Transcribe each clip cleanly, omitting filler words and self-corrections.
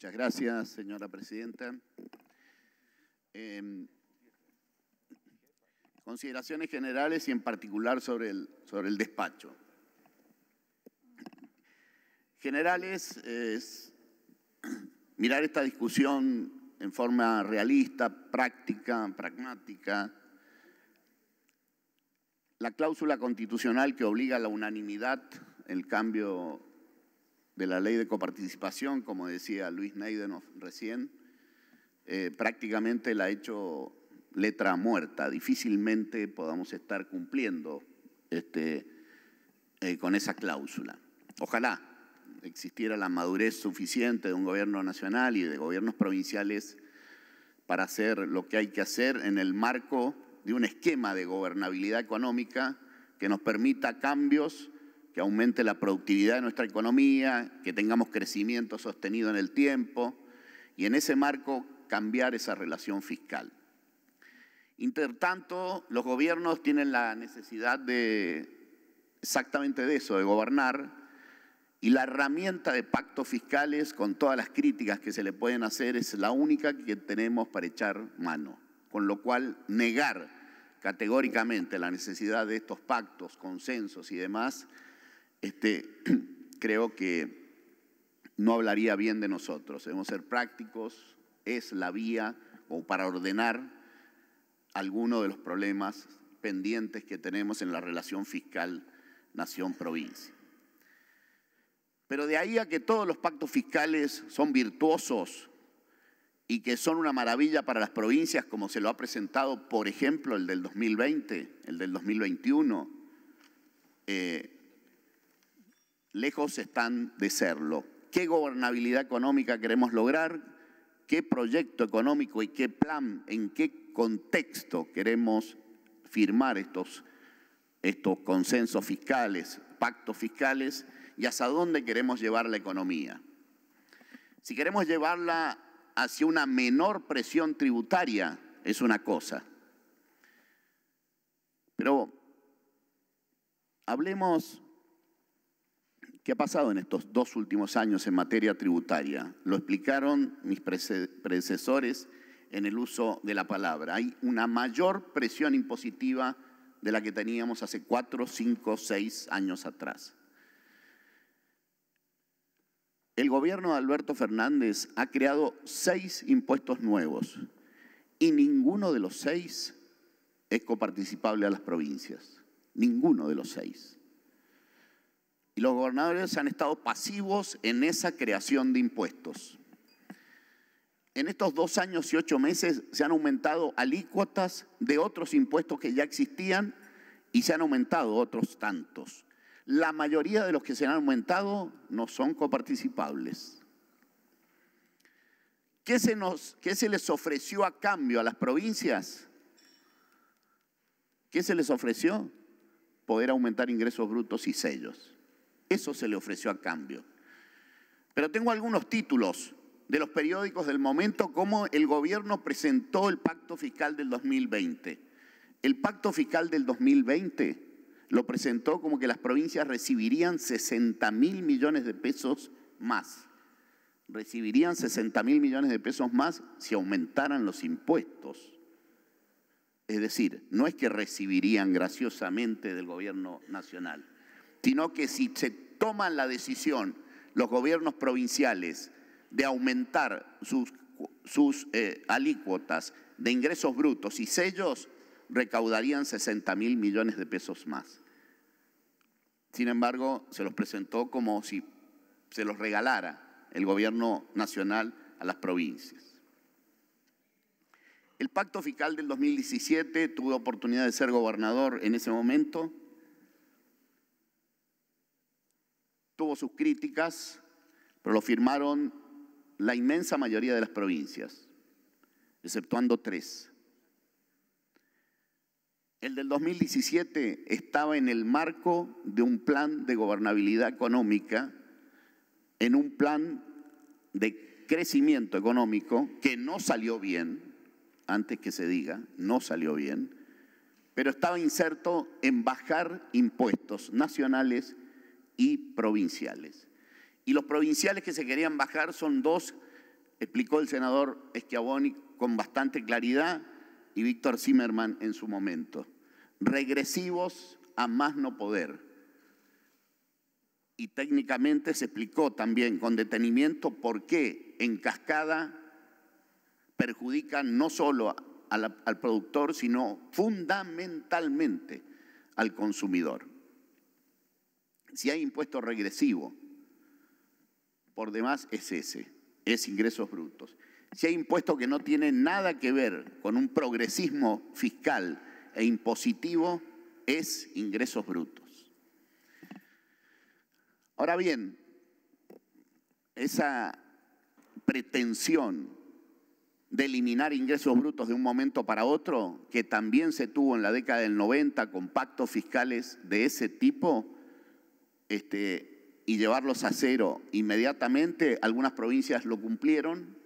Muchas gracias, señora presidenta. Consideraciones generales y en particular sobre el despacho. Generales es mirar esta discusión en forma realista, práctica, pragmática. La cláusula constitucional que obliga a la unanimidad, el cambio de la ley de coparticipación, como decía Luis Neidenhoff recién, prácticamente la ha hecho letra muerta. Difícilmente podamos estar cumpliendo con esa cláusula. Ojalá existiera la madurez suficiente de un gobierno nacional y de gobiernos provinciales para hacer lo que hay que hacer en el marco de un esquema de gobernabilidad económica que nos permita cambios, que aumente la productividad de nuestra economía, que tengamos crecimiento sostenido en el tiempo y en ese marco cambiar esa relación fiscal. Intertanto, los gobiernos tienen la necesidad exactamente de eso, de gobernar, y la herramienta de pactos fiscales, con todas las críticas que se le pueden hacer, es la única que tenemos para echar mano. Con lo cual, negar categóricamente la necesidad de estos pactos, consensos y demás, creo que no hablaría bien de nosotros. Debemos ser prácticos, es la vía como para ordenar algunos de los problemas pendientes que tenemos en la relación fiscal nación-provincia. Pero de ahí a que todos los pactos fiscales son virtuosos y que son una maravilla para las provincias, como se lo ha presentado, por ejemplo, el del 2020, el del 2021, lejos están de serlo. ¿Qué gobernabilidad económica queremos lograr? ¿Qué proyecto económico y qué plan, en qué contexto queremos firmar estos consensos fiscales, pactos fiscales, y hacia dónde queremos llevar la economía? Si queremos llevarla hacia una menor presión tributaria, es una cosa. Pero hablemos qué ha pasado en estos 2 últimos años en materia tributaria. Lo explicaron mis predecesores en el uso de la palabra. Hay una mayor presión impositiva de la que teníamos hace 4, 5, 6 años atrás. El gobierno de Alberto Fernández ha creado 6 impuestos nuevos y ninguno de los 6 es coparticipable a las provincias. Ninguno de los 6. Y los gobernadores han estado pasivos en esa creación de impuestos. En estos 2 años y 8 meses se han aumentado alícuotas de otros impuestos que ya existían y se han aumentado otros tantos. La mayoría de los que se han aumentado no son coparticipables. ¿Qué se les ofreció a cambio a las provincias? ¿Qué se les ofreció? Poder aumentar ingresos brutos y sellos. Eso se le ofreció a cambio. Pero tengo algunos títulos de los periódicos del momento, como el gobierno presentó el pacto fiscal del 2020. El pacto fiscal del 2020 lo presentó como que las provincias recibirían 60.000 millones de pesos más. Recibirían 60.000 millones de pesos más si aumentaran los impuestos. Es decir, no es que recibirían graciosamente del gobierno nacional, sino que si se toman la decisión los gobiernos provinciales de aumentar sus alícuotas de ingresos brutos y sellos, recaudarían 60.000 millones de pesos más. Sin embargo, se los presentó como si se los regalara el gobierno nacional a las provincias. El pacto fiscal del 2017, tuve oportunidad de ser gobernador en ese momento, tuvo sus críticas, pero lo firmaron la inmensa mayoría de las provincias, exceptuando 3. El del 2017 estaba en el marco de un plan de gobernabilidad económica, en un plan de crecimiento económico que no salió bien, antes que se diga, no salió bien, pero estaba inserto en bajar impuestos nacionales y provinciales. Y los provinciales que se querían bajar son 2 explicó el senador Schiavoni con bastante claridad y Víctor Zimmerman en su momento. Regresivos a más no poder. Y técnicamente se explicó también con detenimiento por qué en cascada perjudican no solo al productor, sino fundamentalmente al consumidor. Si hay impuesto regresivo, por demás es ese, es ingresos brutos. Si hay impuesto que no tiene nada que ver con un progresismo fiscal e impositivo, es ingresos brutos. Ahora bien, esa pretensión de eliminar ingresos brutos de un momento para otro, que también se tuvo en la década del 90 con pactos fiscales de ese tipo, y llevarlos a cero inmediatamente, algunas provincias lo cumplieron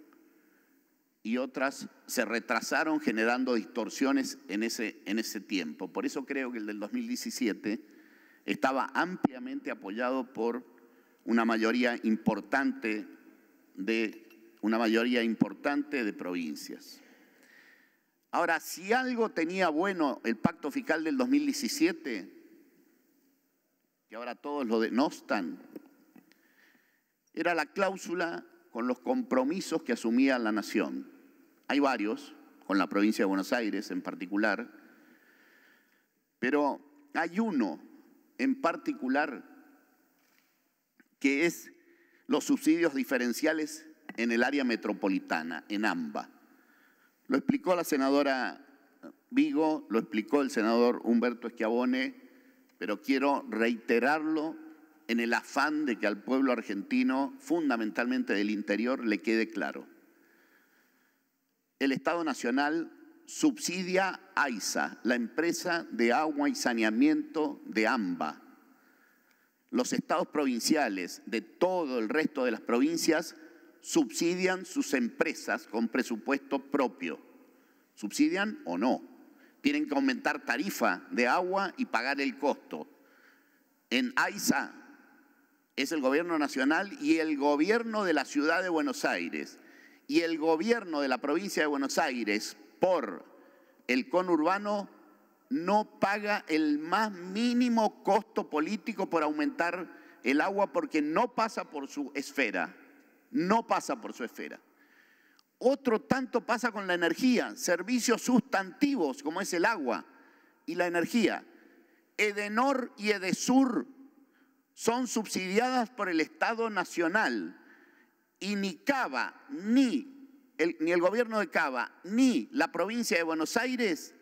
y otras se retrasaron generando distorsiones en ese tiempo. Por eso creo que el del 2017 estaba ampliamente apoyado por una mayoría importante de provincias. Ahora, si algo tenía bueno el pacto fiscal del 2017, que ahora todos lo denostan, era la cláusula con los compromisos que asumía la nación. Hay varios, con la provincia de Buenos Aires en particular, pero hay uno en particular que es los subsidios diferenciales en el área metropolitana, en AMBA. Lo explicó la senadora Vigo, lo explicó el senador Humberto Schiavone, pero quiero reiterarlo en el afán de que al pueblo argentino, fundamentalmente del interior, le quede claro. El Estado Nacional subsidia AISA, la empresa de agua y saneamiento de AMBA. Los estados provinciales de todo el resto de las provincias subsidian sus empresas con presupuesto propio. ¿Subsidian o no? Tienen que aumentar tarifa de agua y pagar el costo. En AISA es el gobierno nacional y el gobierno de la ciudad de Buenos Aires y el gobierno de la provincia de Buenos Aires por el conurbano no paga el más mínimo costo político por aumentar el agua porque no pasa por su esfera, no pasa por su esfera. Otro tanto pasa con la energía, servicios sustantivos como es el agua y la energía. Edenor y Edesur son subsidiadas por el Estado Nacional y ni Cava, ni el gobierno de Cava, ni la provincia de Buenos Aires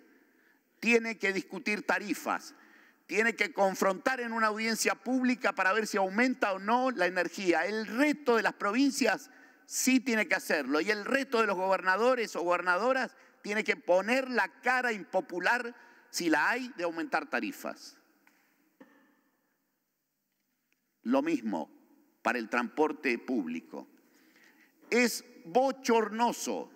tiene que discutir tarifas, tiene que confrontar en una audiencia pública para ver si aumenta o no la energía. El resto de las provincias sí tiene que hacerlo y el resto de los gobernadores o gobernadoras tiene que poner la cara impopular, si la hay, de aumentar tarifas. Lo mismo para el transporte público. Es bochornoso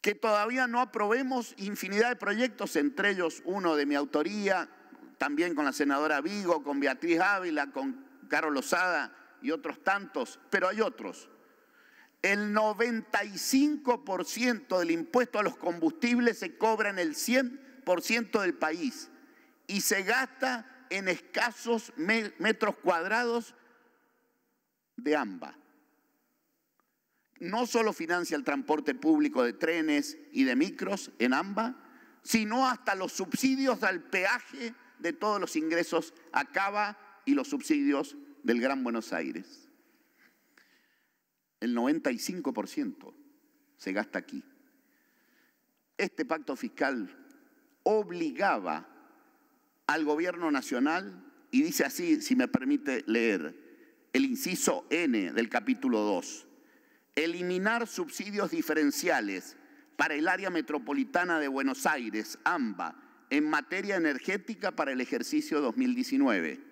que todavía no aprobemos infinidad de proyectos, entre ellos uno de mi autoría, también con la senadora Vigo, con Beatriz Ávila, con Carlos Lozada y otros tantos, pero hay otros. El 95% del impuesto a los combustibles se cobra en el 100% del país y se gasta en escasos metros cuadrados de AMBA. No solo financia el transporte público de trenes y de micros en AMBA, sino hasta los subsidios al peaje de todos los ingresos a Cava y los subsidios del Gran Buenos Aires. El 95% se gasta aquí. Este pacto fiscal obligaba al gobierno nacional, y dice así, si me permite leer, el inciso N del capítulo 2, eliminar subsidios diferenciales para el área metropolitana de Buenos Aires, AMBA, en materia energética para el ejercicio 2019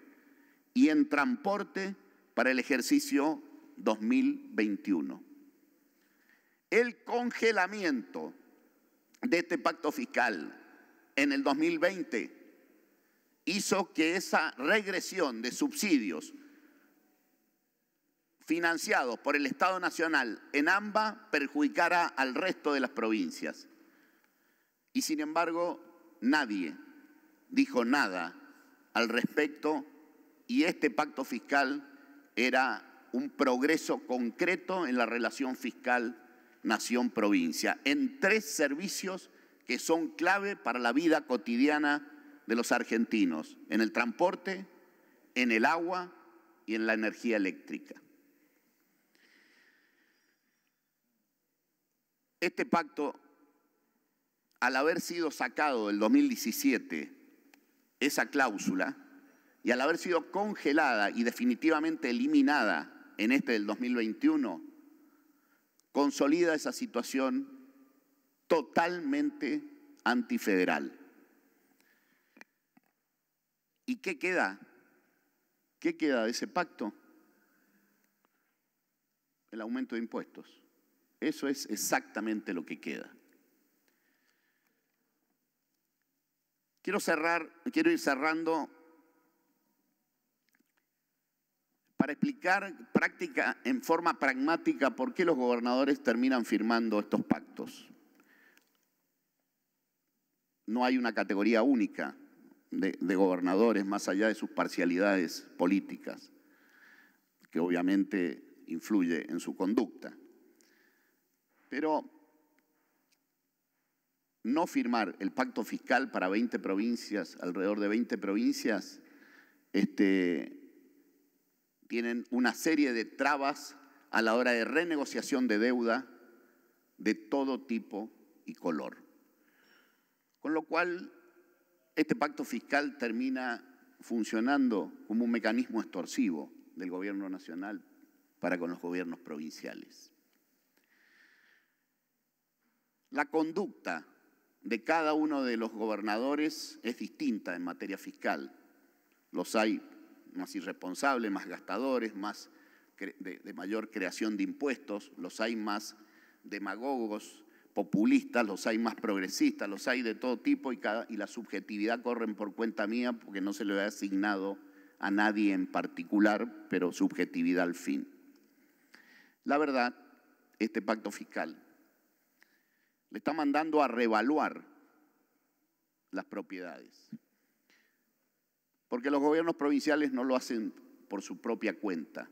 y en transporte para el ejercicio 2021. El congelamiento de este pacto fiscal en el 2020 hizo que esa regresión de subsidios financiados por el Estado Nacional en AMBA perjudicara al resto de las provincias. Y sin embargo, nadie dijo nada al respecto y este pacto fiscal era un progreso concreto en la relación fiscal nación-provincia, en 3 servicios que son clave para la vida cotidiana de los argentinos, en el transporte, en el agua y en la energía eléctrica. Este pacto, al haber sido sacado del 2017, esa cláusula, y al haber sido congelada y definitivamente eliminada en este del 2021, consolida esa situación totalmente antifederal. ¿Y qué queda? ¿Qué queda de ese pacto? El aumento de impuestos. Eso es exactamente lo que queda. Quiero ir cerrando para explicar en forma pragmática por qué los gobernadores terminan firmando estos pactos. No hay una categoría única de gobernadores más allá de sus parcialidades políticas, que obviamente influye en su conducta. Pero no firmar el pacto fiscal para 20 provincias, alrededor de 20 provincias, tienen una serie de trabas a la hora de renegociación de deuda de todo tipo y color. Con lo cual, este pacto fiscal termina funcionando como un mecanismo extorsivo del gobierno nacional para con los gobiernos provinciales. La conducta de cada uno de los gobernadores es distinta en materia fiscal. Los hay más irresponsables, más gastadores, más de mayor creación de impuestos, los hay más demagogos, populistas, los hay más progresistas, los hay de todo tipo y la subjetividad corren por cuenta mía porque no se le ha asignado a nadie en particular, pero subjetividad al fin. La verdad, este pacto fiscal le está mandando a revaluar las propiedades. Porque los gobiernos provinciales no lo hacen por su propia cuenta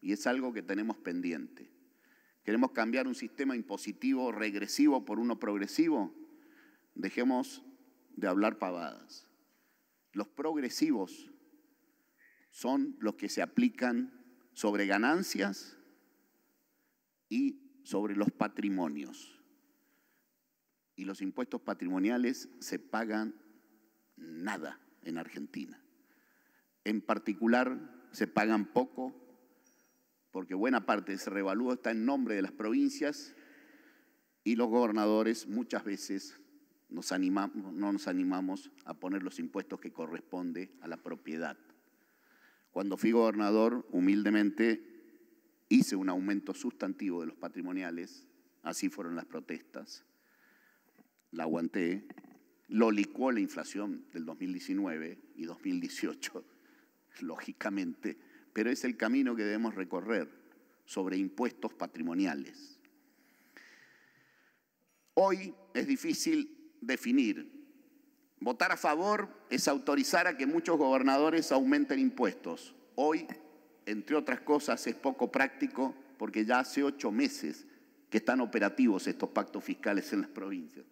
y es algo que tenemos pendiente. ¿Queremos cambiar un sistema impositivo regresivo por uno progresivo? Dejemos de hablar pavadas. Los progresivos son los que se aplican sobre ganancias y sobre los patrimonios. Y los impuestos patrimoniales se pagan nada en Argentina. En particular, se pagan poco porque buena parte de ese revalúo está en nombre de las provincias y los gobernadores muchas veces no nos animamos a poner los impuestos que corresponde a la propiedad. Cuando fui gobernador, humildemente, hice un aumento sustantivo de los patrimoniales, así fueron las protestas. La aguanté, lo licuó la inflación del 2019 y 2018, lógicamente, pero es el camino que debemos recorrer sobre impuestos patrimoniales. Hoy es difícil definir. Votar a favor es autorizar a que muchos gobernadores aumenten impuestos. Hoy, entre otras cosas, es poco práctico porque ya hace 8 meses que están operativos estos pactos fiscales en las provincias.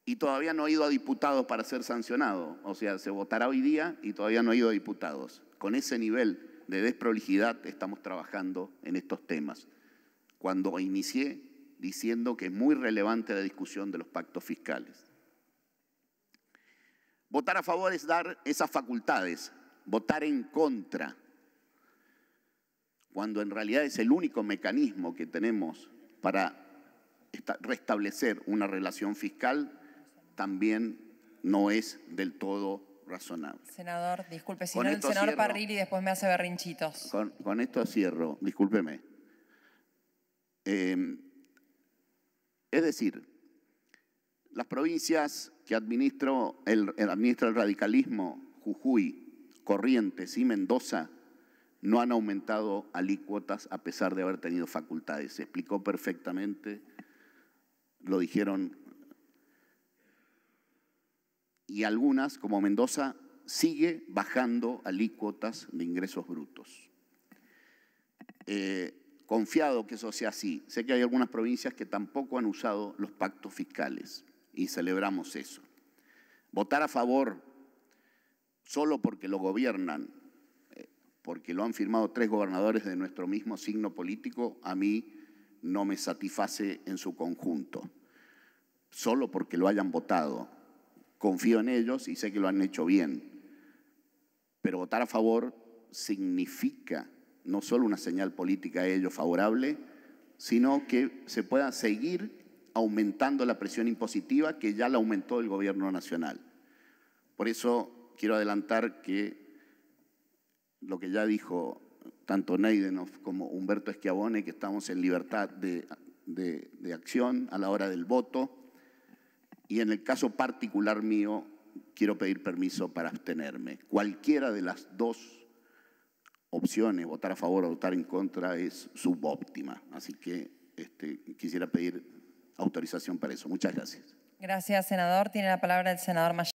Y todavía no ha ido a diputados para ser sancionado. O sea, se votará hoy día y todavía no ha ido a diputados. Con ese nivel de desprolijidad estamos trabajando en estos temas. Cuando inicié diciendo que es muy relevante la discusión de los pactos fiscales. Votar a favor es dar esas facultades. Votar en contra, cuando en realidad es el único mecanismo que tenemos para restablecer una relación fiscal, también no es del todo razonable. Senador, disculpe, si no el senador Parrilli después me hace berrinchitos. Con esto cierro, discúlpeme. Es decir, las provincias que administra el radicalismo, Jujuy, Corrientes y Mendoza, no han aumentado alícuotas a pesar de haber tenido facultades. Se explicó perfectamente, lo dijeron. Y algunas, como Mendoza, sigue bajando alícuotas de ingresos brutos. Confiado que eso sea así, sé que hay algunas provincias que tampoco han usado los pactos fiscales y celebramos eso. Votar a favor solo porque lo gobiernan, porque lo han firmado 3 gobernadores de nuestro mismo signo político, a mí no me satisface en su conjunto. Solo porque lo hayan votado. Confío en ellos y sé que lo han hecho bien. Pero votar a favor significa no solo una señal política a ellos favorable, sino que se pueda seguir aumentando la presión impositiva que ya la aumentó el gobierno nacional. Por eso quiero adelantar que lo que ya dijo tanto Neidenov como Humberto Schiavone, que estamos en libertad de acción a la hora del voto, y en el caso particular mío quiero pedir permiso para abstenerme. Cualquiera de las dos opciones, votar a favor o votar en contra, es subóptima. Así que quisiera pedir autorización para eso. Muchas gracias. Gracias, senador. Tiene la palabra el senador Mayani.